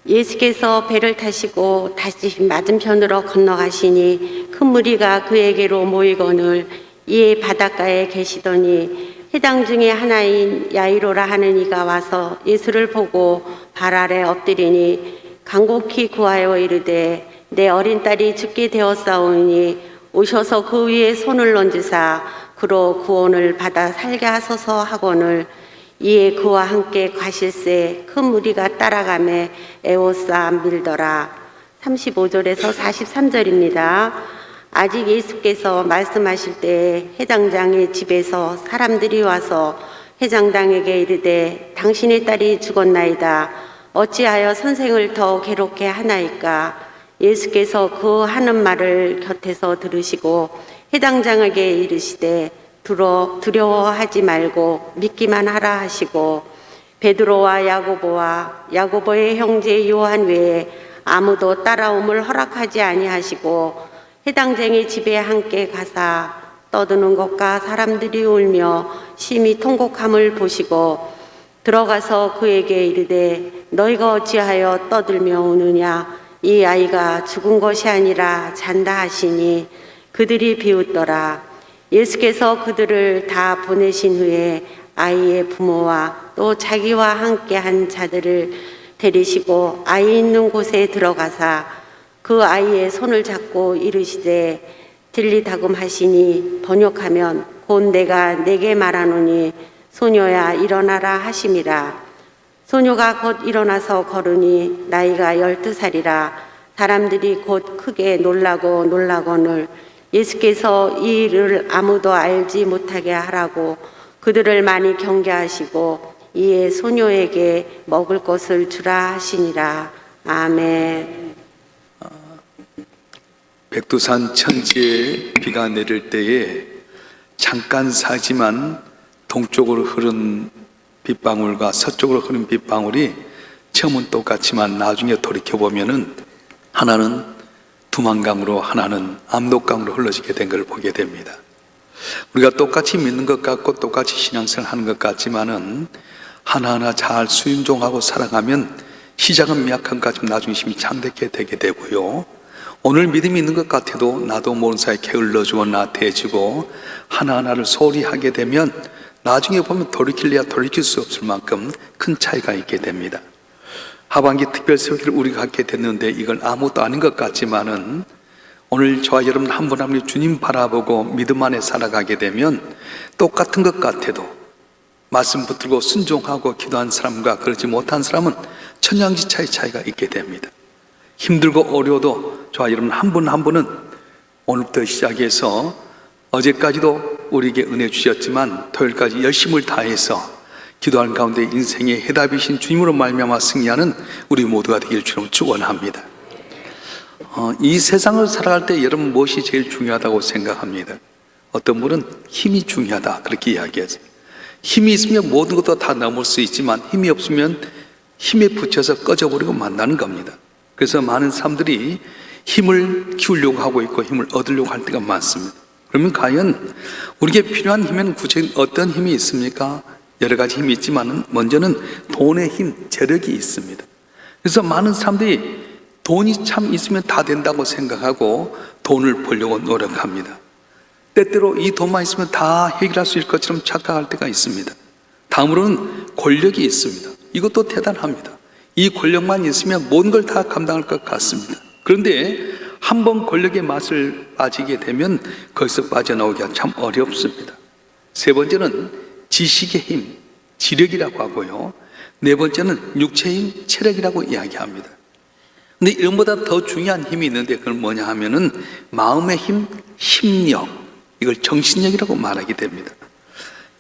예수께서 배를 타시고 다시 맞은편으로 건너가시니 큰 무리가 그에게로 모이거늘 이에 바닷가에 계시더니 회당 중에 하나인 야이로라 하는 이가 와서 예수를 보고 발 아래 엎드리니 간곡히 구하여 이르되 내 어린 딸이 죽게 되었사오니 오셔서 그 위에 손을 얹으사 그로 구원을 받아 살게 하소서 하거늘 이에 그와 함께 가실새 큰 무리가 따라가매 에워싸 밀더라. 35절에서 43절입니다. 아직 예수께서 말씀하실 때 회장장의 집에서 사람들이 와서 회장장에게 이르되 당신의 딸이 죽었나이다. 어찌하여 선생을 더 괴롭게 하나이까? 예수께서 그 하는 말을 곁에서 들으시고 회장장에게 이르시되 두려워하지 말고 믿기만 하라 하시고 베드로와 야고보와 야고보의 형제 요한 외에 아무도 따라옴을 허락하지 아니하시고 회당장의 집에 함께 가사 떠드는 것과 사람들이 울며 심히 통곡함을 보시고 들어가서 그에게 이르되 너희가 어찌하여 떠들며 우느냐 이 아이가 죽은 것이 아니라 잔다 하시니 그들이 비웃더라. 예수께서 그들을 다 보내신 후에 아이의 부모와 또 자기와 함께한 자들을 데리시고 아이 있는 곳에 들어가사 그 아이의 손을 잡고 이르시되 들리다금 하시니 번역하면 곧 내가 내게 말하노니 소녀야 일어나라 하심이라. 소녀가 곧 일어나서 걸으니 나이가 12살이라. 사람들이 곧 크게 놀라거늘 예수께서 이 일을 아무도 알지 못하게 하라고 그들을 많이 경계하시고 이에 소녀에게 먹을 것을 주라 하시니라. 아멘. 백두산 천지에 비가 내릴 때에 잠깐 사지만 동쪽으로 흐른 빗방울과 서쪽으로 흐른 빗방울이 처음은 똑같지만 나중에 돌이켜보면은 하나는 두만강으로 하나는 압록강으로 흘러지게 된 걸 보게 됩니다. 우리가 똑같이 믿는 것 같고 똑같이 신앙생활 하는 것 같지만은 하나하나 잘 순종하고 살아가면 시작은 미약한 것 같지만 나중에 힘이 창대하게 되게 되고요. 오늘 믿음이 있는 것 같아도 나도 모르는 사이에 게을러지고 나태해지고 하나하나를 소홀히 하게 되면 나중에 보면 돌이킬래야 돌이킬 수 없을 만큼 큰 차이가 있게 됩니다. 하반기 특별 세우기를 우리가 갖게 됐는데 이건 아무것도 아닌 것 같지만은 오늘 저와 여러분 한 분 한 분이 주님 바라보고 믿음 안에 살아가게 되면 똑같은 것 같아도 말씀 붙들고 순종하고 기도한 사람과 그러지 못한 사람은 천양지차의 차이가 있게 됩니다. 힘들고 어려워도 저와 여러분 한 분 한 분은 오늘부터 시작해서 어제까지도 우리에게 은혜 주셨지만 토요일까지 열심을 다해서 기도하는 가운데 인생의 해답이신 주님으로 말미암아 승리하는 우리 모두가 되길 주로 축원합니다. 이 세상을 살아갈 때 여러분 무엇이 제일 중요하다고 생각합니다? 어떤 분은 힘이 중요하다 그렇게 이야기하죠. 힘이 있으면 모든 것도 다 넘을 수 있지만 힘이 없으면 힘에 붙여서 꺼져버리고 만나는 겁니다. 그래서 많은 사람들이 힘을 키우려고 하고 있고 힘을 얻으려고 할 때가 많습니다. 그러면 과연 우리에게 필요한 힘에는 구체적인 어떤 힘이 있습니까? 여러 가지 힘이 있지만 먼저는 돈의 힘, 재력이 있습니다. 그래서 많은 사람들이 돈이 참 있으면 다 된다고 생각하고 돈을 벌려고 노력합니다. 때때로 이 돈만 있으면 다 해결할 수 있을 것처럼 착각할 때가 있습니다. 다음으로는 권력이 있습니다. 이것도 대단합니다. 이 권력만 있으면 모든 걸 다 감당할 것 같습니다. 그런데 한번 권력의 맛을 빠지게 되면 거기서 빠져나오기가 참 어렵습니다. 세 번째는 지식의 힘, 지력이라고 하고요. 네 번째는 육체의 힘, 체력이라고 이야기합니다. 근데 이런보다 더 중요한 힘이 있는데 그건 뭐냐 하면은 마음의 힘, 심력, 이걸 정신력이라고 말하게 됩니다.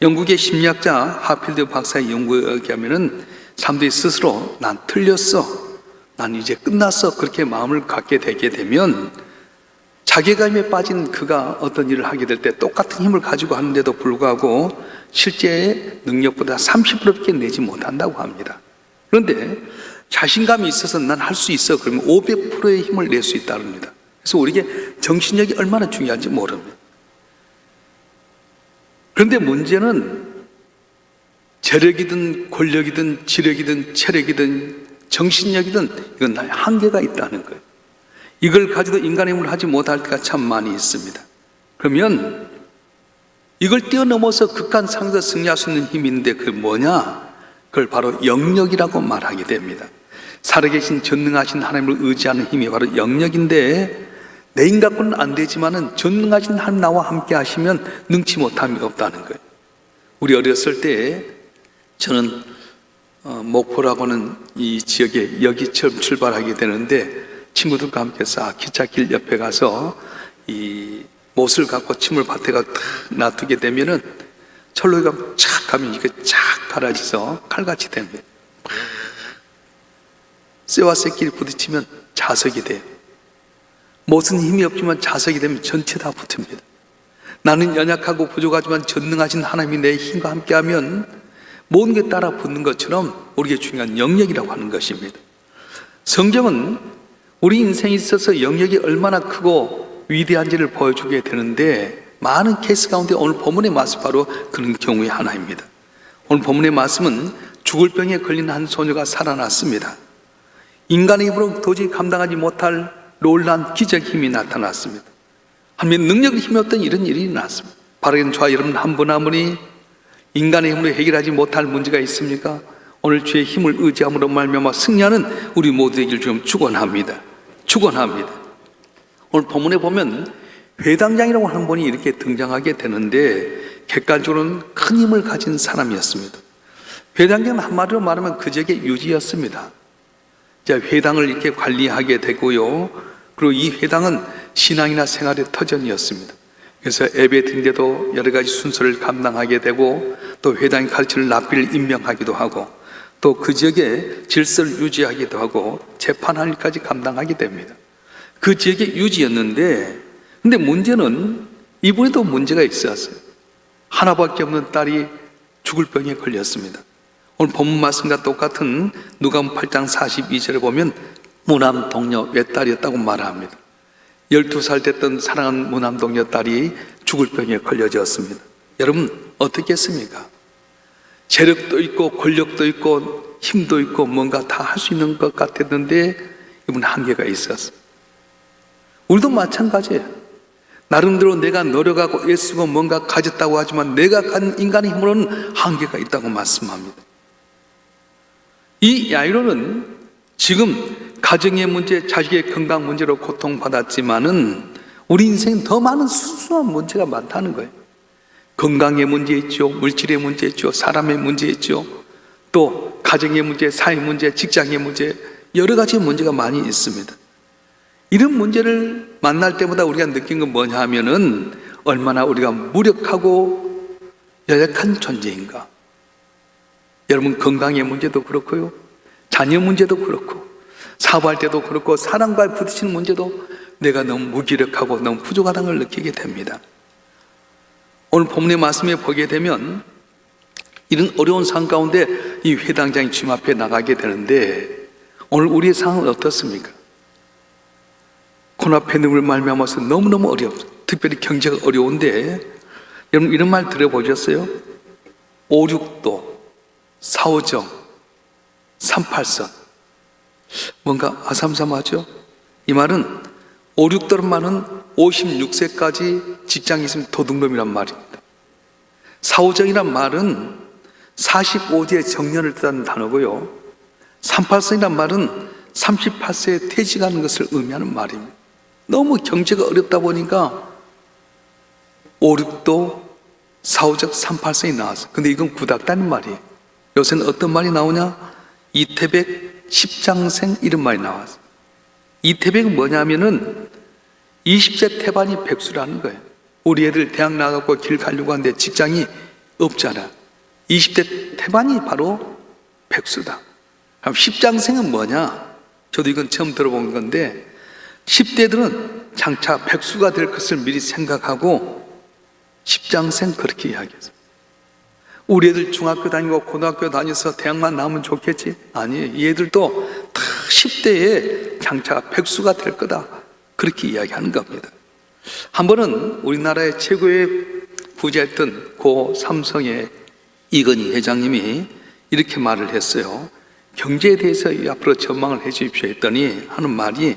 영국의 심리학자 하필드 박사의 연구에 의하면은 사람들이 스스로 난 틀렸어, 난 이제 끝났어 그렇게 마음을 갖게 되게 되면 자괴감에 빠진 그가 어떤 일을 하게 될 때 똑같은 힘을 가지고 하는데도 불구하고 실제 능력보다 30%밖에 내지 못한다고 합니다. 그런데 자신감이 있어서 난 할 수 있어 그러면 500%의 힘을 낼 수 있다고 합니다. 그래서 우리에게 정신력이 얼마나 중요한지 모릅니다. 그런데 문제는 재력이든 권력이든 지력이든 체력이든 정신력이든 이건 나의 한계가 있다는 거예요. 이걸 가지고 인간의 힘을 하지 못할 때가 참 많이 있습니다. 그러면 이걸 뛰어넘어서 극한 상에서 승리할 수 있는 힘이 있는데 그게 뭐냐? 그걸 바로 영력이라고 말하게 됩니다. 살아계신 전능하신 하나님을 의지하는 힘이 바로 영력인데 내 힘 갖고는 안 되지만은 전능하신 하나님 나와 함께 하시면 능치 못함이 없다는 거예요. 우리 어렸을 때 저는 목포라고는 이 지역에 여기 처음 출발하게 되는데 친구들과 함께 싹 기찻길 옆에 가서 이 못을 갖고 침을 밭에 탁 놔두게 되면은 철로가 착 가면 이게 쫙 갈아져서 칼같이 됩니다. 쇠와 쇠끼리 부딪히면 자석이 돼요. 못은 힘이 없지만 자석이 되면 전체 다 붙습니다. 나는 연약하고 부족하지만 전능하신 하나님이 내 힘과 함께하면 모든 게 따라 붙는 것처럼 우리에게 중요한 영역이라고 하는 것입니다. 성경은 우리 인생에 있어서 영역이 얼마나 크고 위대한지를 보여주게 되는데 많은 케이스 가운데 오늘 본문의 말씀 바로 그런 경우의 하나입니다. 오늘 본문의 말씀은 죽을 병에 걸린 한 소녀가 살아났습니다. 인간의 힘으로 도저히 감당하지 못할 놀라운 기적의 힘이 나타났습니다. 하나님의 능력을 힘이 없던 이런 일이 일어났습니다. 바로 저와 여러분 한 분 한 분이 인간의 힘으로 해결하지 못할 문제가 있습니까? 오늘 주의 힘을 의지함으로 말미암아 승리하는 우리 모두에게 좀 축원합니다. 축원합니다. 오늘 본문에 보면 회당장이라고 하는 분이 이렇게 등장하게 되는데 객관적으로는 큰 힘을 가진 사람이었습니다. 회당장은 한마디로 말하면 그 지역의 유지였습니다. 회당을 이렇게 관리하게 되고요. 그리고 이 회당은 신앙이나 생활의 터전이었습니다. 그래서 예배 드린데도 여러 가지 순서를 감당하게 되고 또 회당이 가르치는 랍비를 임명하기도 하고 또 그 지역의 질서를 유지하기도 하고 재판할 일까지 감당하게 됩니다. 그 지역의 유지였는데 근데 문제는 이번에도 문제가 있었어요. 하나밖에 없는 딸이 죽을 병에 걸렸습니다. 오늘 본문 말씀과 똑같은 누가복음 8장 42절에 보면 무남 동녀 외딸이었다고 말합니다. 12살 됐던 사랑하는 무남 동녀 딸이 죽을 병에 걸려졌습니다. 여러분 어떻겠습니까? 재력도 있고 권력도 있고 힘도 있고 뭔가 다 할 수 있는 것 같았는데 이분 한계가 있었어요. 우리도 마찬가지예요. 나름대로 내가 노력하고 애쓰고 뭔가 가졌다고 하지만 내가 가진 인간의 힘으로는 한계가 있다고 말씀합니다. 이 야이로는 지금 가정의 문제, 자식의 건강 문제로 고통받았지만은 우리 인생은 더 많은 순수한 문제가 많다는 거예요. 건강의 문제 있죠, 물질의 문제 있죠, 사람의 문제 있죠, 또 가정의 문제, 사회 문제, 직장의 문제, 여러 가지 문제가 많이 있습니다. 이런 문제를 만날 때마다 우리가 느낀 건 뭐냐 하면은 얼마나 우리가 무력하고 연약한 존재인가. 여러분 건강의 문제도 그렇고요, 자녀 문제도 그렇고 사업할 때도 그렇고 사람과 부딪히는 문제도 내가 너무 무기력하고 너무 부족하다는 걸 느끼게 됩니다. 오늘 본문의 말씀에 보게 되면 이런 어려운 상황 가운데 이 회당장이 주님 앞에 나가게 되는데 오늘 우리의 상황은 어떻습니까? 코로나 팬데믹을 말미암아서 너무너무 어렵습니다. 특별히 경제가 어려운데 여러분 이런 말 들어보셨어요? 5.6도, 4.5정, 38선 뭔가 아삼삼하죠? 이 말은 5.6도란 말은 56세까지 직장이 있으면 도둑놈이란 말입니다. 4.5정이란 말은 45세의 정년을 뜻하는 단어고요, 38선이란 말은 38세에 퇴직하는 것을 의미하는 말입니다. 너무 경제가 어렵다 보니까 5.6도, 4.5정, 38선이 나왔어요. 근데 이건 구닥다는 말이에요. 요새는 어떤 말이 나오냐? 이태백 십장생 이런 말이 나왔어요. 이태백은 뭐냐면은 20세 태반이 백수라는 거예요. 우리 애들 대학 나가고 길 가려고 하는데 직장이 없잖아. 20대 태반이 바로 백수다. 그럼 십장생은 뭐냐? 저도 이건 처음 들어본 건데 10대들은 장차 백수가 될 것을 미리 생각하고 십장생 그렇게 이야기했어요. 우리 애들 중학교 다니고 고등학교 다녀서 대학만 나오면 좋겠지? 아니에요. 이 애들도 다 10대에 장차 백수가 될 거다. 그렇게 이야기하는 겁니다. 한 번은 우리나라의 최고의 부자였던 고 삼성의 이건희 회장님이 이렇게 말을 했어요. 경제에 대해서 앞으로 전망을 해 주십시오 했더니 하는 말이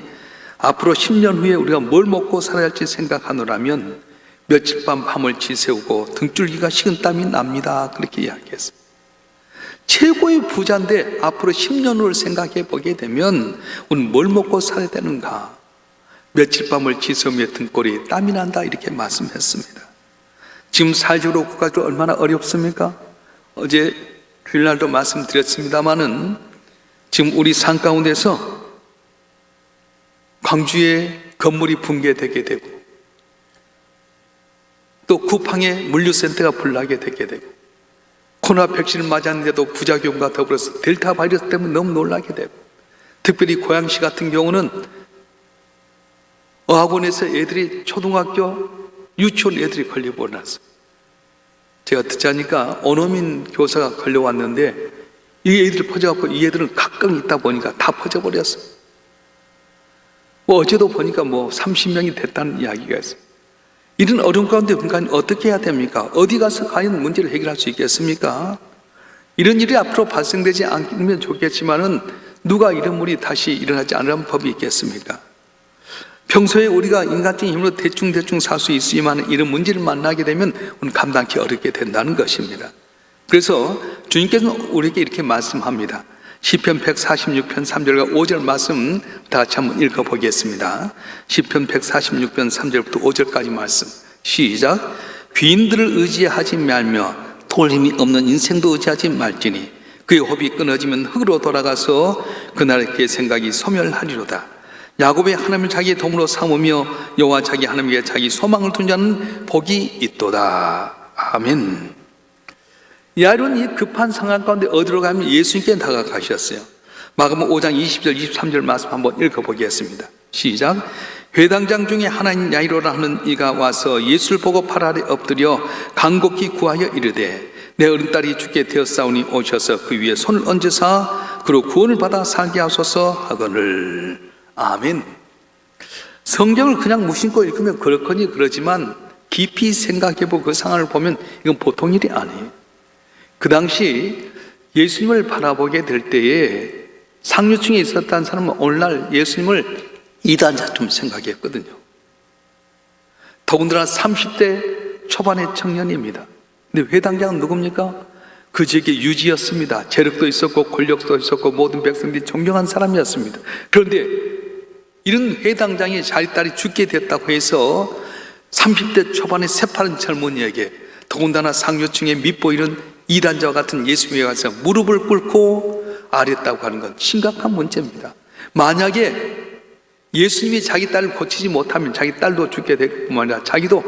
앞으로 10년 후에 우리가 뭘 먹고 살아야 할지 생각하노라면 며칠 밤을 지새우고 등줄기가 식은땀이 납니다. 그렇게 이야기했어요. 최고의 부자인데 앞으로 10년 후를 생각해 보게 되면 우리는 뭘 먹고 살아야 되는가? 며칠 밤을 지새우며 등골이 땀이 난다 이렇게 말씀했습니다. 지금 사회적으로 국가적으로 얼마나 어렵습니까? 어제 주일날도 말씀드렸습니다마는 지금 우리 산 가운데서 광주에 건물이 붕괴되게 되고 또 쿠팡에 물류센터가 불나게 되게 되고 코로나 백신을 맞았는데도 부작용과 더불어서 델타 바이러스 때문에 너무 놀라게 되고 특별히 고양시 같은 경우는 어학원에서 애들이 초등학교 유치원 애들이 걸리고 났어요. 제가 듣자니까 원어민 교사가 걸려왔는데 이 애들이 퍼져갖고 이 애들은 각각 있다 보니까 다 퍼져버렸어요. 어제도 보니까 30명이 됐다는 이야기가 있어요. 이런 어려운 가운데 인간이 어떻게 해야 됩니까? 어디 가서 과연 문제를 해결할 수 있겠습니까? 이런 일이 앞으로 발생되지 않으면 좋겠지만은 누가 이런 일이 다시 일어나지 않으려는 법이 있겠습니까? 평소에 우리가 인간적인 힘으로 대충 살 수 있지만 이런 문제를 만나게 되면 우리는 감당하기 어렵게 된다는 것입니다. 그래서 주님께서는 우리에게 이렇게 말씀합니다. 시편 146편 3절과 5절 말씀 다 같이 한번 읽어보겠습니다. 시편 146편 3절부터 5절까지 말씀 시작. 귀인들을 의지하지 말며 돌림이 없는 인생도 의지하지 말지니 그의 호흡이 끊어지면 흙으로 돌아가서 그날의 그의 생각이 소멸하리로다. 야곱의 하나님을 자기의 도움으로 삼으며 여호와 자기 하나님께 자기 소망을 둔 자는 복이 있도다. 아멘. 야일은 이 급한 상황 가운데 어디로 가면 예수님께 다가가셨어요. 마가복음 5장 20절 23절 말씀 한번 읽어보겠습니다. 시작. 회당장 중에 하나인 야이로라 하는 이가 와서 예수를 보고 발 아래 엎드려 간곡히 구하여 이르되 내 어린딸이 죽게 되었사오니 오셔서 그 위에 손을 얹으사 그로 구원을 받아 살게 하소서 하거늘. 아멘. 성경을 그냥 무심코 읽으면 그렇거니 그러지만 깊이 생각해보고 그 상황을 보면 이건 보통 일이 아니에요. 그 당시 예수님을 바라보게 될 때에 상류층에 있었던 사람은 오늘날 예수님을 이단자처럼 생각했거든요. 더군다나 30대 초반의 청년입니다. 근데 회당장은 누굽니까? 그 지역의 유지였습니다. 재력도 있었고 권력도 있었고 모든 백성들이 존경한 사람이었습니다. 그런데 이런 회당장이 자기 딸이 죽게 됐다고 해서 30대 초반의 새파른 젊은이에게 더군다나 상류층에 밉보이는 이단자와 같은 예수님에 가서 무릎을 꿇고 아랬다고 하는 건 심각한 문제입니다. 만약에 예수님이 자기 딸을 고치지 못하면 자기 딸도 죽게 될 뿐만 아니라 자기도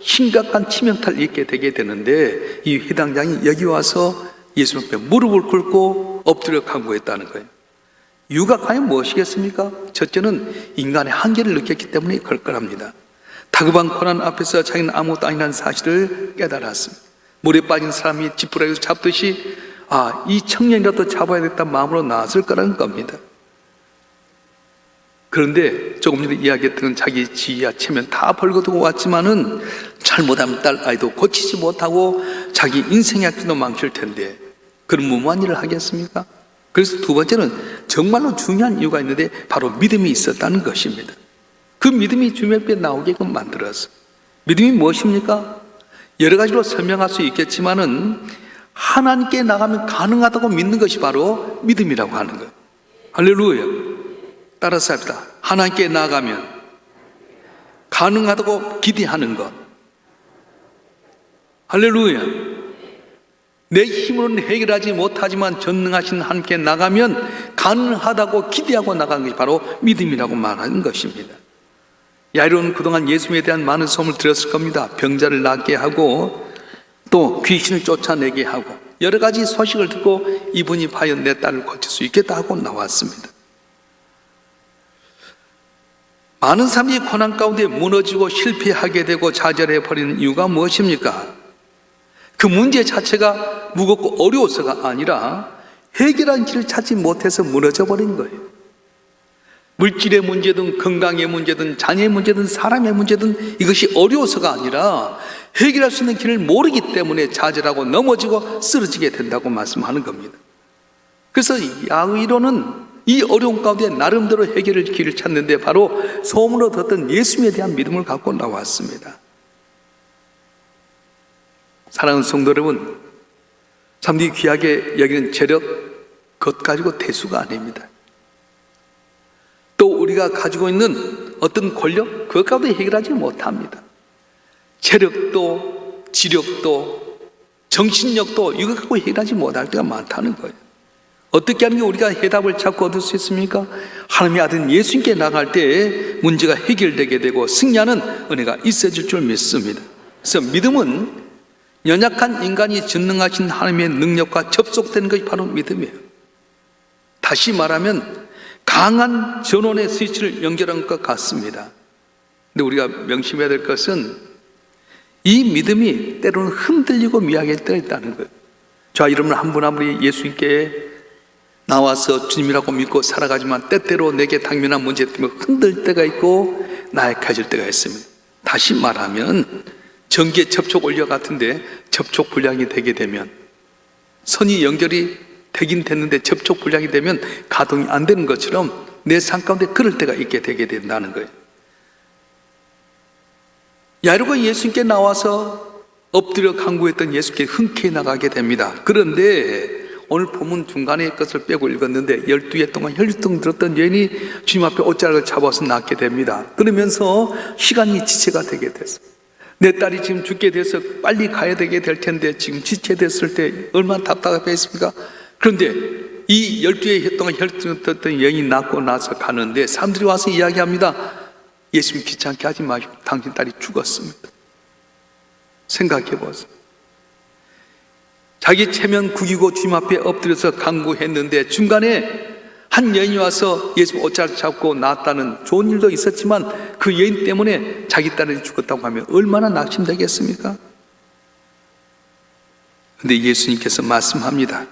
심각한 치명타를 입게 되게 되는데 이 회당장이 여기 와서 예수님 앞에 무릎을 꿇고 엎드려 간구했다는 거예요. 이유가 과연 무엇이겠습니까? 첫째는 인간의 한계를 느꼈기 때문에 그럴 거랍니다. 다급한 고난 앞에서 자기는 아무것도 아니라는 사실을 깨달았습니다. 물에 빠진 사람이 지푸라기에서 잡듯이 이 청년이라도 잡아야겠다는 마음으로 나왔을 거라는 겁니다. 그런데 조금 전에 이야기했던 건 자기 지위야 체면 다 벌거두고 왔지만은 잘못하면 딸 아이도 고치지 못하고 자기 인생의 앞길도 망칠 텐데 그런 무모한 일을 하겠습니까? 그래서 두 번째는 정말로 중요한 이유가 있는데 바로 믿음이 있었다는 것입니다. 그 믿음이 주님 앞에 나오게끔 만들었어. 믿음이 무엇입니까? 여러 가지로 설명할 수 있겠지만은 하나님께 나가면 가능하다고 믿는 것이 바로 믿음이라고 하는 거예요. 할렐루야. 따라서 합시다. 하나님께 나가면 가능하다고 기대하는 것. 할렐루야. 내 힘으로는 해결하지 못하지만 전능하신 하나님께 나가면 가능하다고 기대하고 나가는 것이 바로 믿음이라고 말하는 것입니다. 야이로는 그동안 예수님에 대한 많은 소문을 들었을 겁니다. 병자를 낫게 하고 또 귀신을 쫓아내게 하고 여러 가지 소식을 듣고 이분이 과연 내 딸을 고칠 수 있겠다 하고 나왔습니다. 많은 사람이 고난 가운데 무너지고 실패하게 되고 좌절해버리는 이유가 무엇입니까? 그 문제 자체가 무겁고 어려워서가 아니라 해결한 길을 찾지 못해서 무너져 버린 거예요. 물질의 문제든 건강의 문제든 자녀의 문제든 사람의 문제든 이것이 어려워서가 아니라 해결할 수 있는 길을 모르기 때문에 좌절하고 넘어지고 쓰러지게 된다고 말씀하는 겁니다. 그래서 야의로는 이 어려운 가운데 나름대로 해결의 길을 찾는데 바로 소문으로 듣던 예수님에 대한 믿음을 갖고 나왔습니다. 사랑하는 성도 여러분, 사람들이 귀하게 여기는 재력, 그것 가지고 대수가 아닙니다. 또 우리가 가지고 있는 어떤 권력, 그것 가지고 해결하지 못합니다. 체력도, 지력도, 정신력도 이거 갖고 해결하지 못할 때가 많다는 거예요. 어떻게 하는 게 우리가 해답을 찾고 얻을 수 있습니까? 하나님의 아들 예수님께 나갈 때 문제가 해결되게 되고 승리하는 은혜가 있어질 줄 믿습니다. 그래서 믿음은 연약한 인간이 전능하신 하나님의 능력과 접속되는 것이 바로 믿음이에요. 다시 말하면 강한 전원의 스위치를 연결한 것 같습니다. 근데 우리가 명심해야 될 것은 이 믿음이 때로는 흔들리고 미약할 때가 있다는 거예요. 자, 여러분 한 분 한 분이 예수님께 나와서 주님이라고 믿고 살아가지만 때때로 내게 당면한 문제 때문에 흔들 때가 있고 나약해질 때가 있습니다. 다시 말하면 전기에 접촉 원료 같은데 접촉 불량이 되게 되면, 선이 연결이 되긴 됐는데 접촉 불량이 되면 가동이 안 되는 것처럼 내 삶 가운데 그럴 때가 있게 되게 된다는 거예요. 야이로가 예수님께 나와서 엎드려 간구했던 예수께 흔쾌히 나가게 됩니다. 그런데 오늘 본문 중간의 것을 빼고 읽었는데 12해 동안 혈류증 들었던 여인이 주님 앞에 옷자락을 잡아서 낫게 됩니다. 그러면서 시간이 지체가 되게 됐어요. 내 딸이 지금 죽게 돼서 빨리 가야 되게 될 텐데 지금 지체됐을 때 얼마나 답답했습니까? 그런데 이 12해 동안 혈류증 들었던 여인이 낫고 나서 가는데 사람들이 와서 이야기합니다. 예수님 귀찮게 하지 마시고 당신 딸이 죽었습니다. 생각해 보세요. 자기 체면 구기고 주님 앞에 엎드려서 간구했는데 중간에 한 여인이 와서 예수 옷자락 잡고 나았다는 좋은 일도 있었지만 그 여인 때문에 자기 딸이 죽었다고 하면 얼마나 낙심되겠습니까? 그런데 예수님께서 말씀합니다.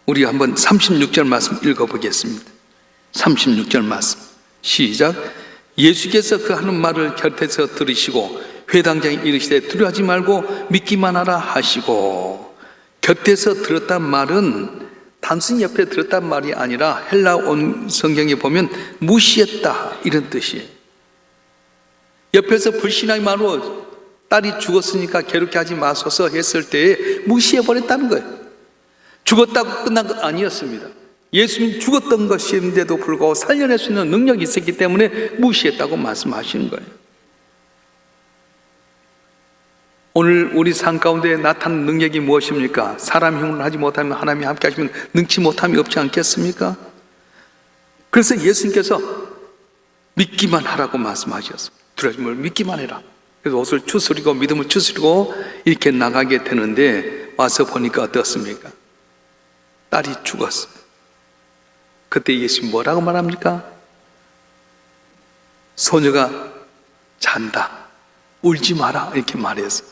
우리가 한번 36절 말씀 읽어보겠습니다. 36절 말씀 시작. 예수께서 그 하는 말을 곁에서 들으시고 회당장에 이르시되 두려워하지 말고 믿기만 하라 하시고, 곁에서 들었단 말은 단순히 옆에 들었단 말이 아니라 헬라 온 성경에 보면 무시했다 이런 뜻이에요. 옆에서 불신앙의 말로 딸이 죽었으니까 괴롭게 하지 마소서 했을 때에 무시해버렸다는 거예요. 죽었다고 끝난 것 아니었습니다. 예수님 죽었던 것인데도 불구하고 살려낼 수 있는 능력이 있었기 때문에 무시했다고 말씀하시는 거예요. 오늘 우리 삶 가운데 나타난 능력이 무엇입니까? 사람 힘으로 하지 못하면 하나님이 함께 하시면 능치 못함이 없지 않겠습니까? 그래서 예수님께서 믿기만 하라고 말씀하셨어요. 두려워하지 말고 믿기만 해라. 그래서 옷을 추스리고 믿음을 추스리고 이렇게 나가게 되는데 와서 보니까 어떻습니까? 딸이 죽었어요. 그때 예수님 뭐라고 말합니까? 소녀가 잔다. 울지 마라. 이렇게 말했어요.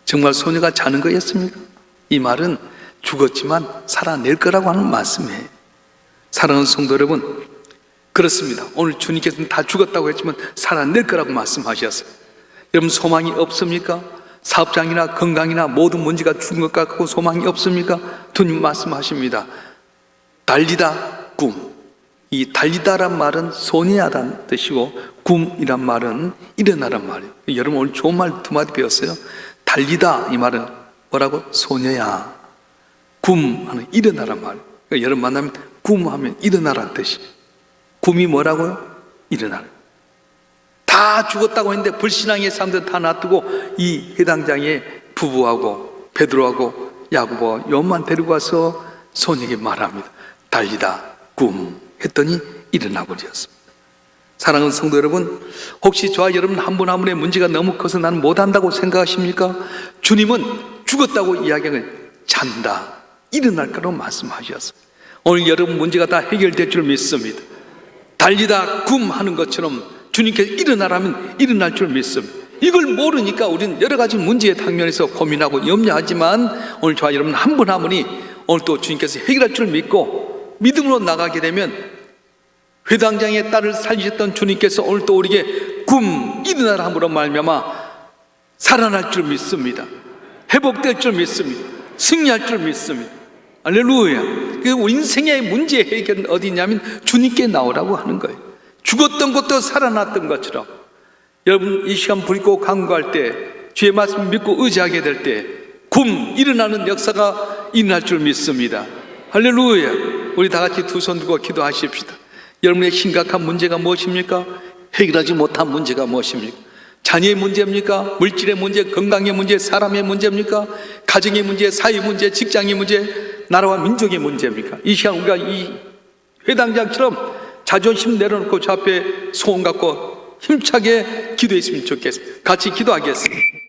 정말 소녀가 자는 거였습니까? 이 말은 죽었지만 살아낼 거라고 하는 말씀이에요. 사랑하는 성도 여러분, 그렇습니다. 오늘 주님께서는 다 죽었다고 했지만 살아낼 거라고 말씀하셨어요. 여러분 소망이 없습니까? 사업장이나 건강이나 모든 문제가 죽은 것 같고 소망이 없습니까? 주님 말씀하십니다. 달리다 꿈. 이 달리다란 말은 소녀야란 뜻이고 굼이란 말은 일어나란 말이에요. 여러분 오늘 좋은 말 두 마디 배웠어요. 달리다 이 말은 뭐라고? 소녀야. 굼 하는 일어나란 말이에요. 그러니까 여러분 만나면 굼 하면 일어나란 뜻이에요. 굼이 뭐라고요? 일어나라. 다 죽었다고 했는데 불신앙의 사람들 다 놔두고 이 회당장에 부부하고 베드로하고 야고보와 요한만 데리고 와서 소녀에게 말합니다. 달리다 굼 했더니 일어나 버렸습니다. 사랑하는 성도 여러분, 혹시 저와 여러분 한 분 한 분의 문제가 너무 커서 나는 못한다고 생각하십니까? 주님은 죽었다고 이야기하는 잔다, 일어날 거라고 말씀하셨어요. 오늘 여러분 문제가 다 해결될 줄 믿습니다. 달리다 굼 하는 것처럼 주님께서 일어나라면 일어날 줄 믿습니다. 이걸 모르니까 우리는 여러 가지 문제의 당면에서 고민하고 염려하지만 오늘 저와 여러분 한 분 한 분이 오늘 또 주님께서 해결할 줄 믿고 믿음으로 나가게 되면 회당장의 딸을 살리셨던 주님께서 오늘 또 우리에게 굼 일어나라 함으로 말미암아 살아날 줄 믿습니다. 회복될 줄 믿습니다. 승리할 줄 믿습니다. 할렐루야. 그 우리 인생의 문제 해결은 어디 있냐면 주님께 나오라고 하는 거예요. 죽었던 것도 살아났던 것처럼 여러분 이 시간 부리고 간구할 때 주의 말씀 믿고 의지하게 될 때 일어나는 역사가 일어날 줄 믿습니다. 할렐루야. 우리 다 같이 두 손 들고 기도하십시다. 여러분의 심각한 문제가 무엇입니까? 해결하지 못한 문제가 무엇입니까? 자녀의 문제입니까? 물질의 문제, 건강의 문제, 사람의 문제입니까? 가정의 문제, 사회 문제, 직장의 문제, 나라와 민족의 문제입니까? 이 시간 우리가 이 회당장처럼 자존심 내려놓고 주 앞에 소원 갖고 힘차게 기도했으면 좋겠습니다. 같이 기도하겠습니다.